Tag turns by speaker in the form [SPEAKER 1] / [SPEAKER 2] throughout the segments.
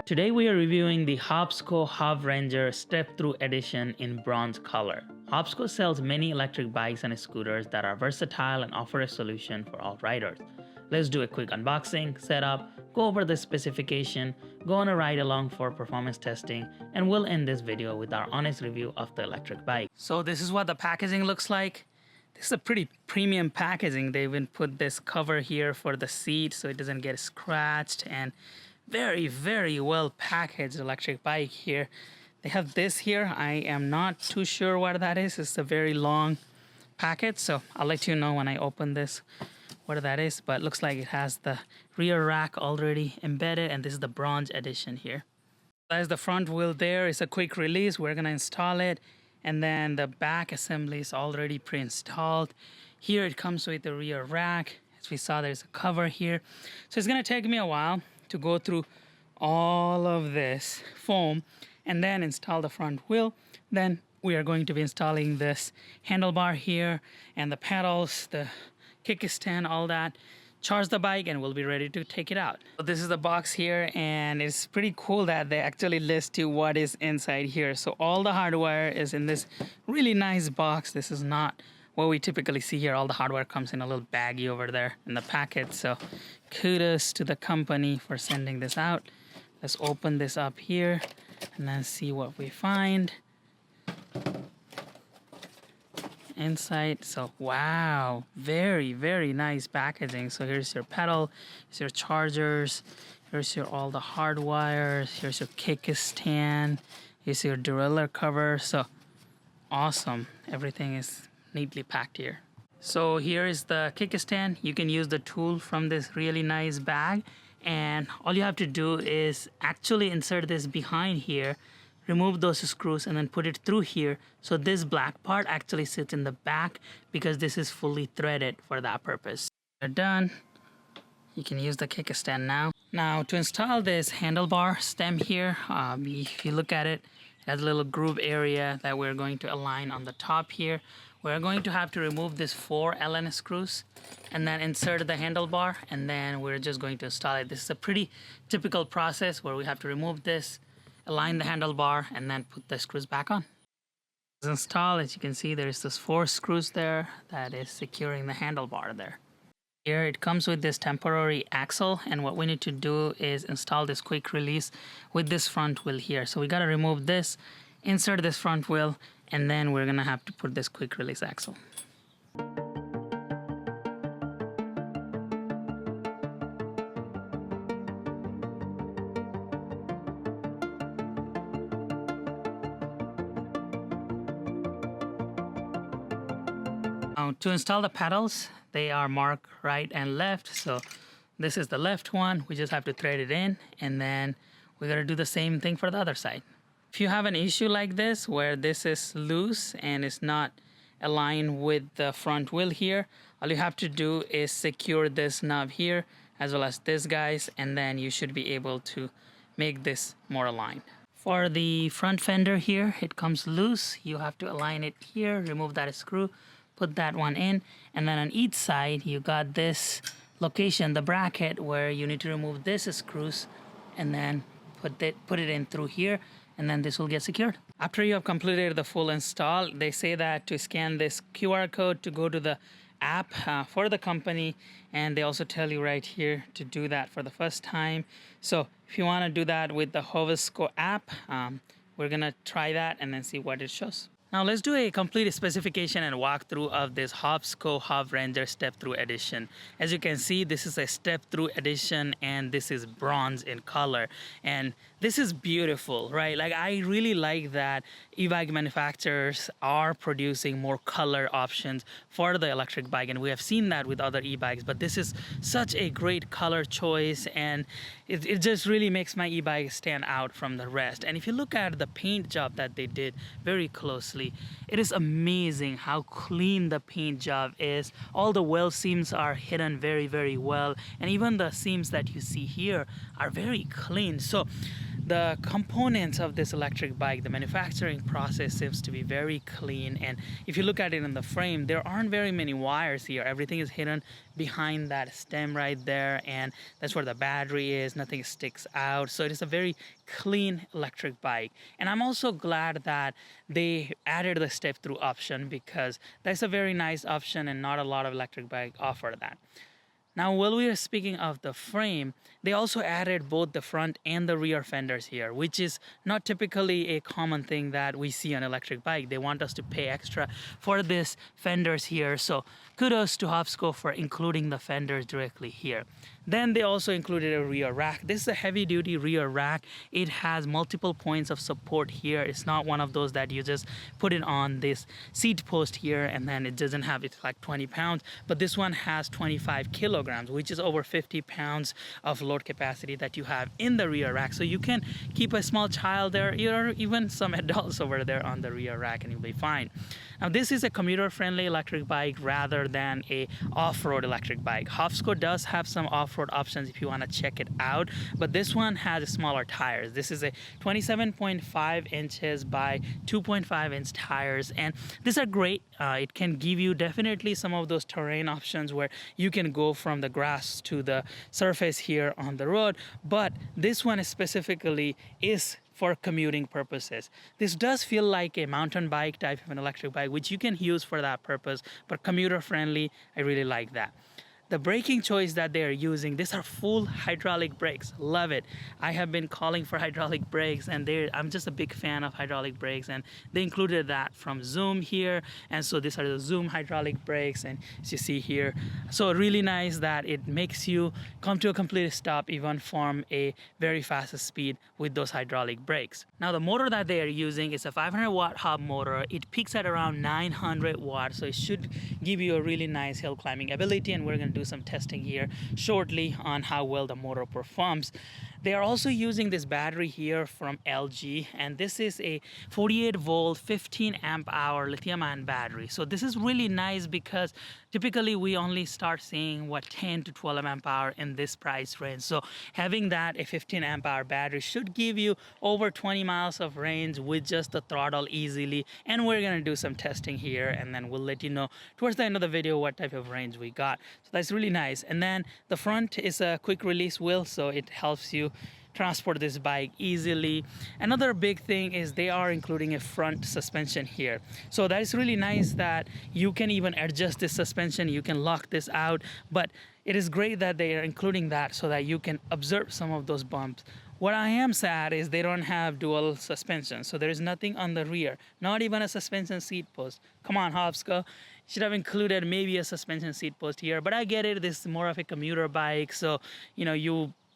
[SPEAKER 1] Today we are reviewing the HOVSCO HovRanger Step-Through Edition in bronze color. HOVSCO sells many electric bikes and scooters that are versatile and offer a solution for all riders. Let's do a quick unboxing, setup, go over the specification, go on a ride along for performance testing, and we'll end this video with our honest review of the electric bike. So this is what the packaging looks like. This is a pretty premium packaging. They even put this cover here for the seat so it doesn't get scratched, and very well packaged electric bike here. They have this here. I am not too sure what that is. It's a very long packet, so I'll let you know when I open this what that is, but it looks like it has the rear rack already embedded, and this is the bronze edition here. As the front wheel there is a quick release, we're gonna install it, and then the back assembly is already pre-installed. Here it comes with the rear rack. As we saw, there's a cover here, so it's gonna take me a while to go through all of this foam and then install the front wheel. Then we are going to be installing this handlebar here and the pedals, the kickstand, all that, charge the bike, and we'll be ready to take it out. So this is the box here, and it's pretty cool that they actually list you what is inside here. So all the hardware is in this really nice box. This is not what we typically see here. All the hardware comes in a little baggie over there in the packet. So kudos to the company for sending this out. Let's open this up here and then see what we find inside. So wow, very nice packaging. So here's your pedal, here's your chargers, here's your all the hard wires, here's your kickstand, here's your derailleur cover. So awesome, everything is neatly packed here. So here is the kickstand. You can use the tool from this really nice bag, and all you have to do is actually insert this behind here, remove those screws, and then put it through here. So this black part actually sits in the back because this is fully threaded for that purpose. You're done. You can use the kickstand now. Now to install this handlebar stem here, if you look at it, it has a little groove area that we're going to align on the top here. We're going to have to remove these 4 Allen screws and then insert the handlebar, and then we're just going to install it. This is a pretty typical process where we have to remove this, align the handlebar, and then put the screws back on. To install, as you can see, there's those 4 screws there that is securing the handlebar there. Here it comes with this temporary axle, and what we need to do is install this quick release with this front wheel here. So we got to remove this, insert this front wheel, and then we're gonna have to put this quick release axle. Now to install the pedals, they are marked right and left. So this is the left one. We just have to thread it in, and then we gotta do the same thing for the other side. If you have an issue like this where this is loose and it's not aligned with the front wheel here, all you have to do is secure this knob here as well as this guys, and then you should be able to make this more aligned. For the front fender here, it comes loose. You have to align it here, remove that screw, put that one in, and then on each side you got this location, the bracket, where you need to remove this screws and then put it in through here, and then this will get secured. After you have completed the full install, they say that to scan this QR code to go to the app for the company, and they also tell you right here to do that for the first time. So if you want to do that with the HOVSCO app, we're gonna try that and then see what it shows. Now let's do a complete specification and walkthrough of this HOVSCO HovRanger Step-Through Edition. As you can see, this is a Step-Through Edition, and this is bronze in color. And this is beautiful, right? Like, I really like that e-bike manufacturers are producing more color options for the electric bike, and we have seen that with other e-bikes, but this is such a great color choice, and it just really makes my e-bike stand out from the rest. And if you look at the paint job that they did very closely, it is amazing how clean the paint job is. All the weld seams are hidden very well, and even the seams that you see here are very clean. So the components of this electric bike, the manufacturing process seems to be very clean. And if you look at it in the frame, there aren't very many wires here. Everything is hidden behind that stem right there, and that's where the battery is. Nothing sticks out, so it is a very clean electric bike. And I'm also glad that they added the step through option, because that's a very nice option and not a lot of electric bike offer that. Now, while we are speaking of the frame, they also added both the front and the rear fenders here, which is not typically a common thing that we see on electric bike. They want us to pay extra for this fenders here. So kudos to HOVSCO for including the fenders directly here. Then they also included a rear rack. This is a heavy duty rear rack. It has multiple points of support here. It's not one of those that you just put it on this seat post here and then it doesn't have, it's like 20 pounds, but this one has 25 kilograms, which is over 50 pounds of load capacity that you have in the rear rack. So you can keep a small child there, or even some adults over there on the rear rack, and you'll be fine. Now, this is a commuter-friendly electric bike rather than a off-road electric bike. HOVSCO does have some off-road options if you want to check it out, but this one has smaller tires. This is a 27.5 inches by 2.5 inch tires, and these are great. It can give you definitely some of those terrain options where you can go from the grass to the surface here on the road, but this one specifically is for commuting purposes. This does feel like a mountain bike type of an electric bike, which you can use for that purpose, but commuter friendly. I really like that. The braking choice that they are using, these are full hydraulic brakes. Love it. I have been calling for hydraulic brakes, and I'm just a big fan of hydraulic brakes, and they included that from Zoom here. And so these are the Zoom hydraulic brakes, and as you see here, so really nice that it makes you come to a complete stop even from a very fast speed with those hydraulic brakes. Now, the motor that they are using is a 500 watt hub motor. It peaks at around 900 watts, so it should give you a really nice hill climbing ability, and we're going to do some testing here shortly on how well the motor performs. They are also using this battery here from LG, and this is a 48 volt 15 amp hour lithium ion battery. So this is really nice because typically we only start seeing 10 to 12 amp hour in this price range. So having that, a 15 amp hour battery, should give you over 20 miles of range with just the throttle easily. And we're gonna do some testing here, and then we'll let you know towards the end of the video what type of range we got. So that's really nice. And then the front is a quick release wheel, so it helps you transport this bike easily. Another big thing is they are including a front suspension here. So that is really nice that you can even adjust this suspension, you can lock this out, but it is great that they are including that so that you can observe some of those bumps. What I am sad is they don't have dual suspension, so there is nothing on the rear, not even a suspension seat post. Come on, HOVSCO, should have included maybe a suspension seat post here, but I get it, this is more of a commuter bike, so you know,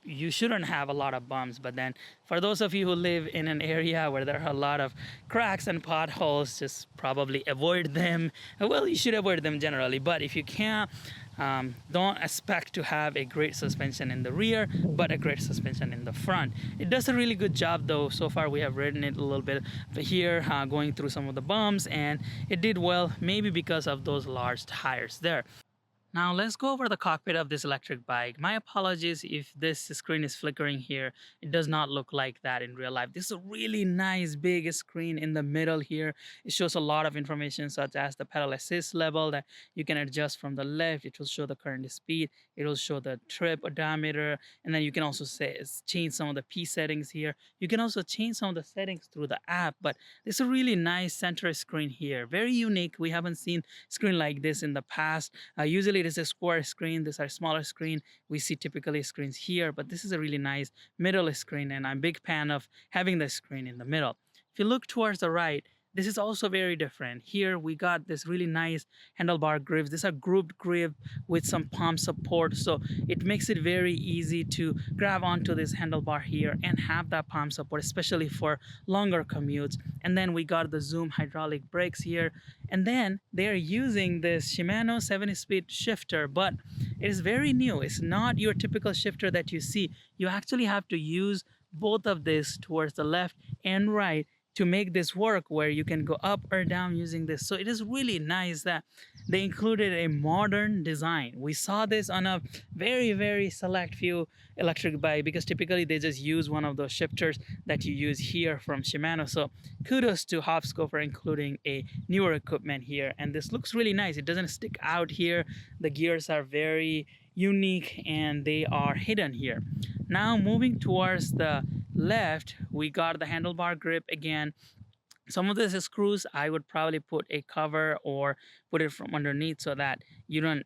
[SPEAKER 1] you shouldn't have a lot of bumps. But then for those of you who live in an area where there are a lot of cracks and potholes, just probably avoid them. Well, you should avoid them generally, but if you can't, don't expect to have a great suspension in the rear, but a great suspension in the front. It does a really good job though. So far we have ridden it a little bit here, going through some of the bumps, and it did well, maybe because of those large tires there. Now let's go over the cockpit of this electric bike. My apologies if this screen is flickering here. It does not look like that in real life. This is a really nice big screen in the middle here. It shows a lot of information such as the pedal assist level that you can adjust from the left. It will show the current speed. It will show the trip odometer, and then you can also change some of the P settings here. You can also change some of the settings through the app, but it's a really nice center screen here. Very unique. We haven't seen screen like this in the past. Usually it is a square screen. These are smaller screen. We see typically screens here, but this is a really nice middle screen, and I'm a big fan of having the screen in the middle. If you look towards the right, this is also very different. Here we got this really nice handlebar grips. These are grouped grip with some palm support, so it makes it very easy to grab onto this handlebar here and have that palm support, especially for longer commutes. And then we got the Zoom hydraulic brakes here, and then they are using this Shimano 7-speed shifter, but it is very new. It's not your typical shifter that you see. You actually have to use both of this towards the left and right to make this work where you can go up or down using this. So it is really nice that they included a modern design. We saw this on a very select few electric bike because typically they just use one of those shifters that you use here from Shimano. So kudos to HOVSCO for including a newer equipment here. And this looks really nice. It doesn't stick out here. The gears are very unique and they are hidden here. Now moving towards the left, we got the handlebar grip again. Some of this is screws. I would probably put a cover or put it from underneath so that you don't,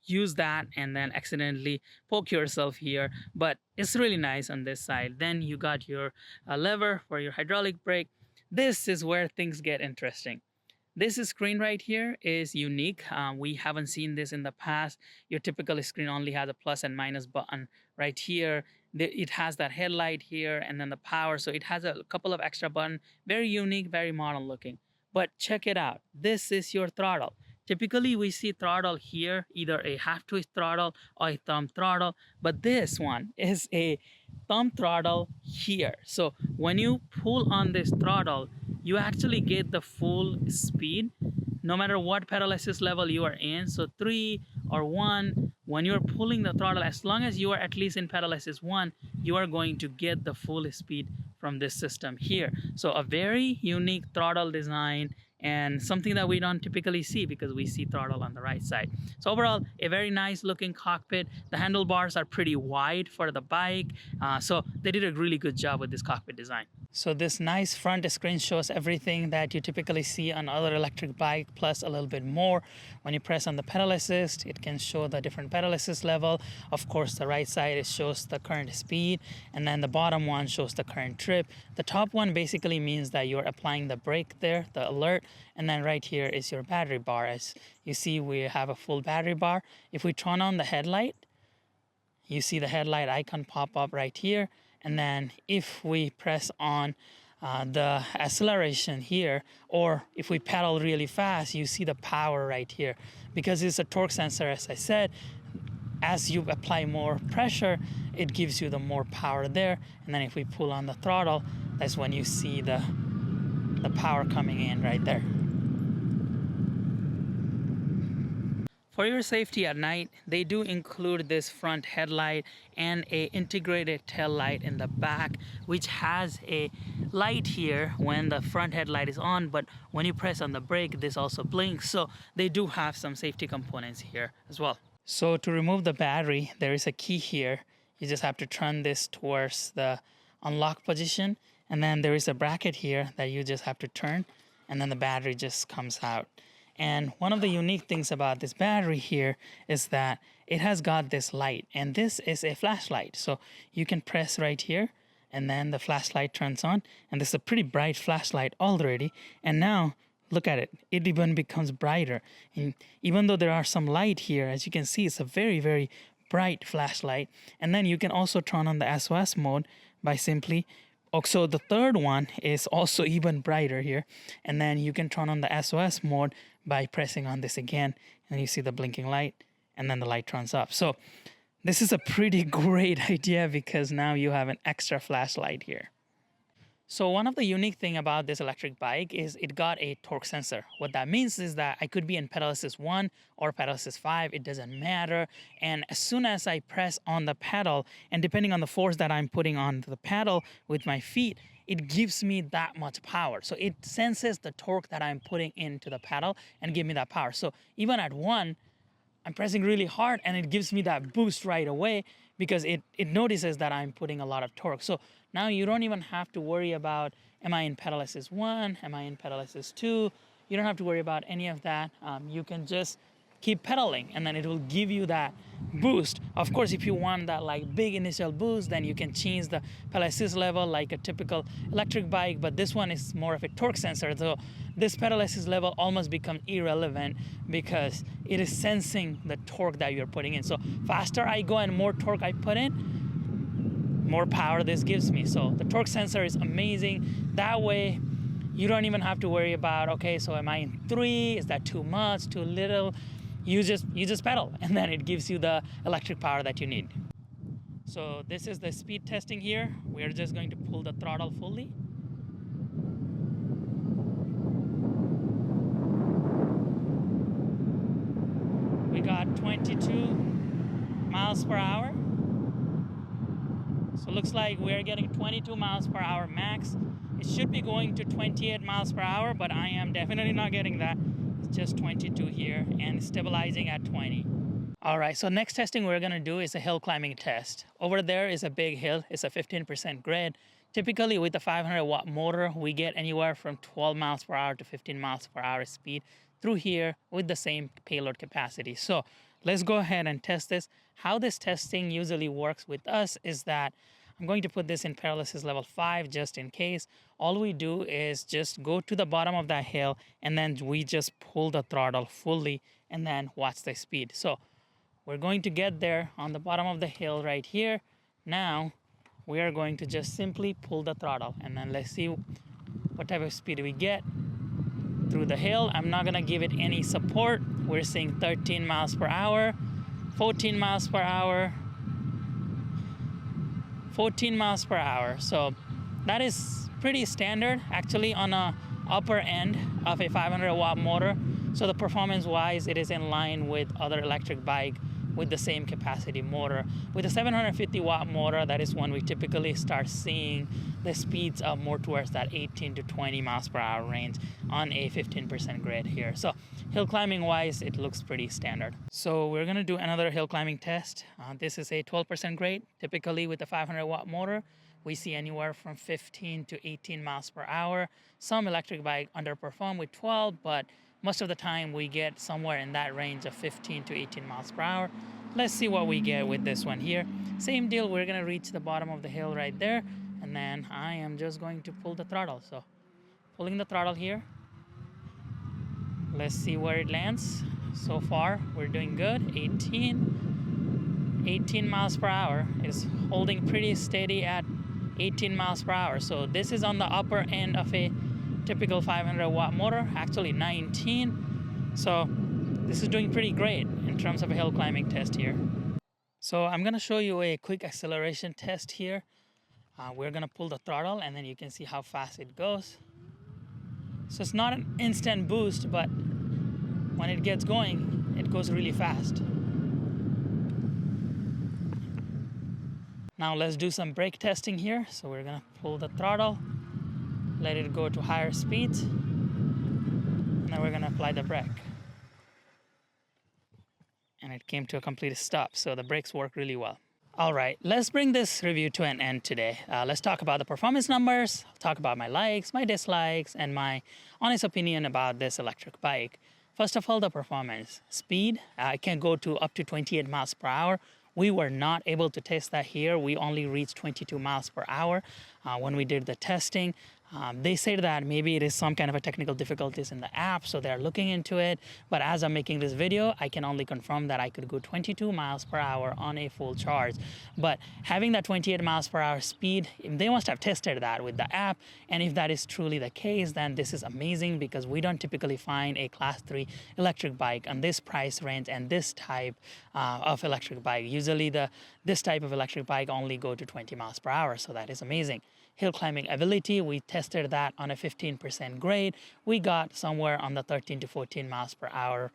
[SPEAKER 1] use that and then accidentally poke yourself here. But it's really nice on this side. Then you got your lever for your hydraulic brake. This is where things get interesting. This screen right here is unique. We haven't seen this in the past. Your typical screen only has a plus and minus button right here. It has that headlight here and then the power. So it has a couple of extra buttons. Very unique, very modern looking. But check it out. This is your throttle. Typically, we see throttle here, either a half twist throttle or a thumb throttle. But this one is a thumb throttle here. So when you pull on this throttle, you actually get the full speed no matter what pedal assist level you are in. So 3 or 1, when you're pulling the throttle, as long as you are at least in pedal assist 1, you are going to get the full speed from this system here. So a very unique throttle design and something that we don't typically see because we see throttle on the right side. So overall, a very nice looking cockpit. The handlebars are pretty wide for the bike. So they did a really good job with this cockpit design. So this nice front screen shows everything that you typically see on other electric bike, plus a little bit more. When you press on the pedal assist, it can show the different pedal assist level. Of course, the right side, it shows the current speed, and then the bottom one shows the current trip. The top one basically means that you're applying the brake there, the alert, and then right here is your battery bar. As you see, we have a full battery bar. If we turn on the headlight, you see the headlight icon pop up right here. And then if we press on the acceleration here, or if we pedal really fast, you see the power right here. Because it's a torque sensor, as I said, as you apply more pressure, it gives you the more power there. And then if we pull on the throttle, that's when you see the power coming in right there. For your safety at night, they do include this front headlight and a integrated tail light in the back, which has a light here when the front headlight is on, but when you press on the brake, this also blinks. So they do have some safety components here as well. So to remove the battery, there is a key here. You just have to turn this towards the unlock position, and then there is a bracket here that you just have to turn, and then the battery just comes out. And one of the unique things about this battery here is that it has got this light, and this is a flashlight. So you can press right here and then the flashlight turns on, and this is a pretty bright flashlight already. And now look at it, it even becomes brighter. And even though there are some light here, as you can see, it's a very bright flashlight. And then you can also turn on the SOS mode by simply so the third one is also even brighter here, and then you can turn on the SOS mode by pressing on this again, and you see the blinking light, and then the light turns off. So this is a pretty great idea because now you have an extra flashlight here. So one of the unique thing about this electric bike is it got a torque sensor. What that means is that I could be in pedal assist 1 or pedal assist 5, it doesn't matter. And as soon as I press on the pedal, and depending on the force that I'm putting on the pedal with my feet, it gives me that much power. So it senses the torque that I'm putting into the pedal and give me that power. So even at 1, I'm pressing really hard and it gives me that boost right away because it notices that I'm putting a lot of torque. So now you don't even have to worry about, am I in pedal assist 1? Am I in pedal assist 2? You don't have to worry about any of that. You can just keep pedaling and then it will give you that boost. Of course, if you want that like big initial boost, then you can change the pedal assist level like a typical electric bike, but this one is more of a torque sensor. So this pedal assist level almost becomes irrelevant because it is sensing the torque that you're putting in. So faster I go and more torque I put in, more power this gives me. So the torque sensor is amazing. That way you don't even have to worry about, okay, so am I in 3? Is that too much, too little? You just pedal and then it gives you the electric power that you need. So this is the speed testing here. We're just going to pull the throttle fully. we got 22 miles per hour. So looks like we're getting 22 miles per hour max. It should be going to 28 miles per hour, but I am definitely not getting that. It's just 22 here and stabilizing at 20. All right, so next testing we're gonna do is a hill climbing test. Over there is a big hill, it's a 15% grade. Typically with the 500 watt motor, we get anywhere from 12 miles per hour to 15 miles per hour speed through here with the same payload capacity. So let's go ahead and test this. How this testing usually works with us is that I'm going to put this in paralysis level 5 just in case. All we do is just go to the bottom of that hill and then we just pull the throttle fully and then watch the speed. So we're going to get there on the bottom of the hill right here. Now we are going to just simply pull the throttle and then let's see what type of speed we get through the hill. I'm not gonna give it any support. We're seeing 13 miles per hour, 14 miles per hour, 14 miles per hour. So that is pretty standard actually on a upper end of a 500 watt motor. So the performance wise, it is in line with other electric bike with the same capacity motor. With a 750 watt motor, that is when we typically start seeing the speeds up more towards that 18 to 20 miles per hour range on a 15% grade here. So hill climbing wise, it looks pretty standard. So we're gonna do another hill climbing test. This is a 12% grade. Typically with a 500 watt motor, we see anywhere from 15 to 18 miles per hour. Some electric bike underperform with 12, but most of the time we get somewhere in that range of 15 to 18 miles per hour. Let's see what we get with this one here. Same deal, we're gonna reach the bottom of the hill right there, and then I am just going to pull the throttle. So pulling the throttle here. Let's see where it lands. So far, we're doing good. 18 miles per hour. It's holding pretty steady at 18 miles per hour. So this is on the upper end of a typical 500 watt motor, actually 19. So this is doing pretty great in terms of a hill climbing test here. So I'm gonna show you a quick acceleration test here. We're gonna pull the throttle and then you can see how fast it goes. So it's not an instant boost, but when it gets going, it goes really fast. Now let's do some brake testing here. So we're gonna pull the throttle, let it go to higher speeds, and then we're gonna apply the brake. And it came to a complete stop, so the brakes work really well. All right, let's bring this review to an end today. Let's talk about the performance numbers, talk about my likes, my dislikes, and my honest opinion about this electric bike. First of all, the performance. Speed, I can go to up to 28 miles per hour. We were not able to test that here. We only reached 22 miles per hour when we did the testing. They said that maybe it is some kind of a technical difficulties in the app, so they're looking into it. But as I'm making this video, I can only confirm that I could go 22 miles per hour on a full charge. But having that 28 miles per hour speed, they must have tested that with the app. And if that is truly the case, then this is amazing because we don't typically find a class 3 electric bike on this price range and this type of electric bike. Usually this type of electric bike only go to 20 miles per hour, so that is amazing. Hill climbing ability, we tested that on a 15% grade. We got somewhere on the 13 to 14 miles per hour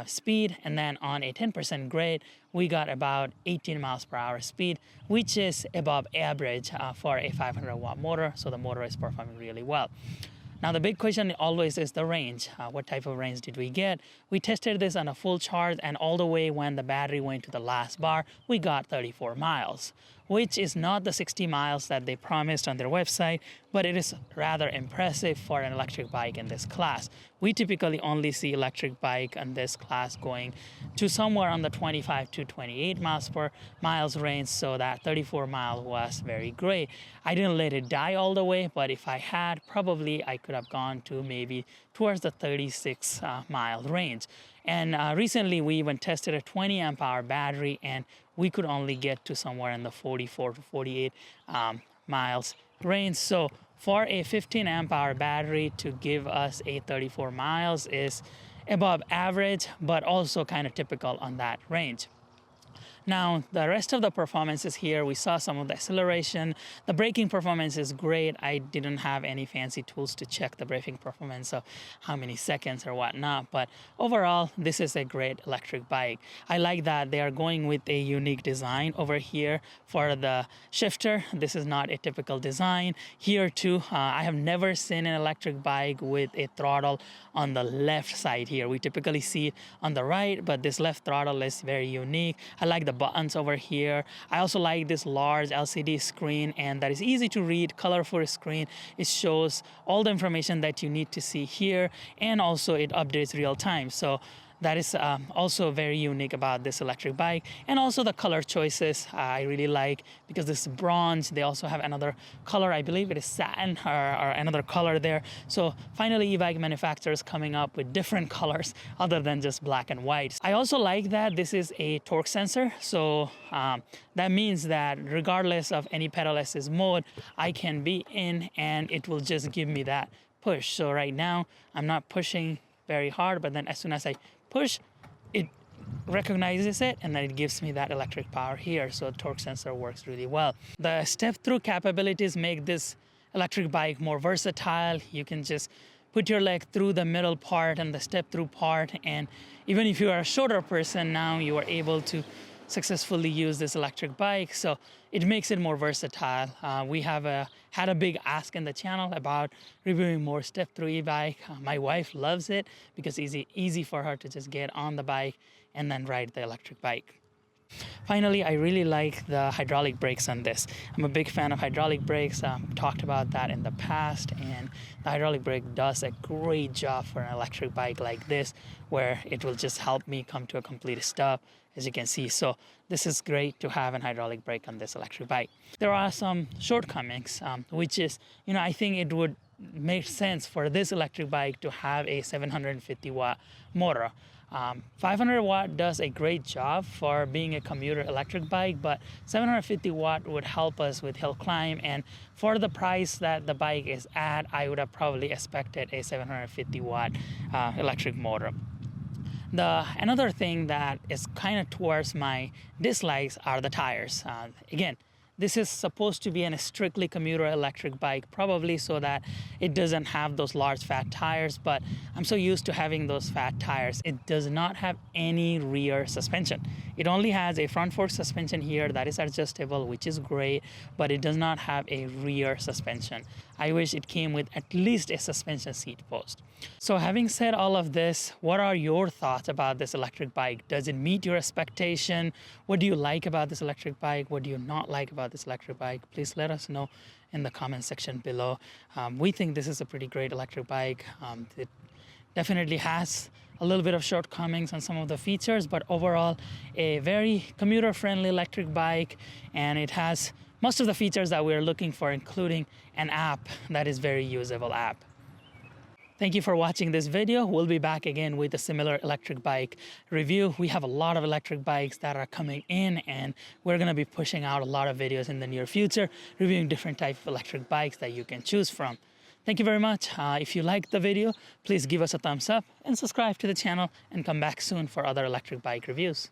[SPEAKER 1] speed. And then on a 10% grade, we got about 18 miles per hour speed, which is above average for a 500 watt motor. So the motor is performing really well. Now the big question always is the range. What type of range did we get? We tested this on a full charge, and all the way when the battery went to the last bar, we got 34 miles, which is not the 60 miles that they promised on their website, but it is rather impressive for an electric bike in this class. We typically only see electric bike in this class going to somewhere on the 25 to 28 miles range, so that 34 mile was very great. I didn't let it die all the way, but if I had, probably I could have gone to maybe towards the 36 mile range. And recently we even tested a 20 amp hour battery, and we could only get to somewhere in the 44 to 48 miles range. So for a 15 amp hour battery to give us a 34 miles is above average, but also kind of typical on that range. Now, the rest of the performance is here. We saw some of the acceleration. The braking performance is great. I didn't have any fancy tools to check the braking performance of how many seconds or whatnot. But overall, this is a great electric bike. I like that they are going with a unique design over here for the shifter. This is not a typical design. Here too, I have never seen an electric bike with a throttle on the left side here. We typically see it on the right, but this left throttle is very unique. I like the buttons over here. I also like this large LCD screen, and that is easy to read, colorful screen. It shows all the information that you need to see here, and also it updates real time. So that is also very unique about this electric bike. And also the color choices I really like, because this is bronze. They also have another color, I believe it is satin or another color there. So finally, e-bike manufacturers coming up with different colors other than just black and white. I also like that this is a torque sensor. So that means that regardless of any pedal assist mode, I can be in and it will just give me that push. So right now, I'm not pushing very hard, but then as soon as I push, it recognizes it and then it gives me that electric power here. So torque sensor works really well. The step-through capabilities make this electric bike more versatile. You can just put your leg through the middle part and the step-through part, and even if you are a shorter person, now you are able to successfully use this electric bike. So it makes it more versatile. We have had a big ask in the channel about reviewing more step-through e-bike. My wife loves it because it's easy for her to just get on the bike and then ride the electric bike. Finally, I really like the hydraulic brakes on this. I'm a big fan of hydraulic brakes. Talked about that in the past, and the hydraulic brake does a great job for an electric bike like this, where it will just help me come to a complete stop, as you can see. So this is great to have an hydraulic brake on this electric bike. There are some shortcomings, which is, I think it would make sense for this electric bike to have a 750 watt motor. 500 watt does a great job for being a commuter electric bike, but 750 watt would help us with hill climb, and for the price that the bike is at, I would have probably expected a 750 watt electric motor. Another thing that is kind of towards my dislikes are the tires. Again, this is supposed to be a strictly commuter electric bike, probably so that it doesn't have those large fat tires, but I'm so used to having those fat tires. It does not have any rear suspension. It only has a front fork suspension here that is adjustable, which is great, but it does not have a rear suspension. I wish it came with at least a suspension seat post. So having said all of this, what are your thoughts about this electric bike? Does it meet your expectation? What do you like about this electric bike? What do you not like about this electric bike? Please let us know in the comment section below. We think this is a pretty great electric bike. It definitely has a little bit of shortcomings on some of the features, but overall a very commuter friendly electric bike, and it has most of the features that we're looking for, including an app that is very usable app. Thank you for watching this video. We'll be back again with a similar electric bike review. We have a lot of electric bikes that are coming in, and we're gonna be pushing out a lot of videos in the near future, reviewing different types of electric bikes that you can choose from. Thank you very much. If you liked the video, please give us a thumbs up and subscribe to the channel, and come back soon for other electric bike reviews.